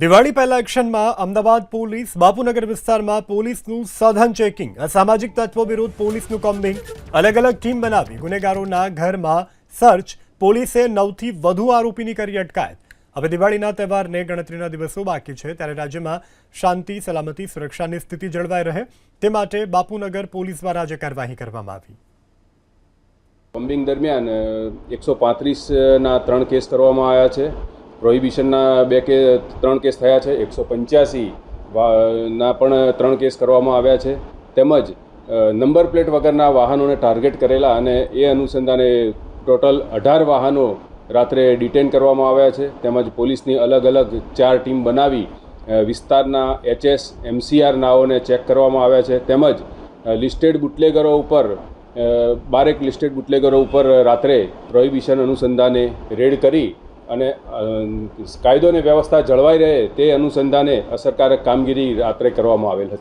દિવાળી પહેલા એક્શનમાં અમદાવાદ પોલીસ બાપુનગર વિસ્તારમાં પોલીસનું સઘન ચેકિંગ, અસામાજિક તત્વો વિરુદ્ધ પોલીસનું કોમ્બિંગ, અલગ અલગ ટીમ બનાવી ગુનેગારોના ઘરમાં સર્ચ, પોલીસે 9થી વધુ આરોપીની કરી અટકાયત। હવે દિવાળીના તહેવારને ગણતરીના દિવસો બાકી છે, ત્યારે રાજ્યમાં શાંતિ, સલામતી, સુરક્ષાની સ્થિતિ જળવાઈ રહે તે માટે બાપુનગર પોલીસ દ્વારા આજે કાર્યવાહી કરવામાં આવી। કોમ્બિંગ દરમિયાન 135ના 3 કેસ કરવામાં આવ્યા છે। પ્રોહિબિશનના 3 કેસ થયા છે। 185ના પણ 3 કેસ કરવામાં આવ્યા છે। તેમજ નંબર પ્લેટ વગરના વાહનોને ટાર્ગેટ કરેલા અને એ અનુસંધાને ટોટલ 18 વાહનો રાત્રે ડિટેન કરવામાં આવ્યા છે। તેમજ પોલીસની અલગ અલગ 4 ટીમ બનાવી વિસ્તારના HS, MCR નાઓને ચેક કરવામાં આવ્યા છે। તેમજ લિસ્ટેડ બુટલેગરો ઉપર 12 લિસ્ટેડ બુટલેગરો ઉપર રાત્રે પ્રોહિબિશન અનુસંધાને રેડ કરી અને કાયદો અને વ્યવસ્થા જળવાઈ રહે તે અનુસંધાને અસરકારક કામગીરી રાત્રે કરવામાં આવેલ હતી।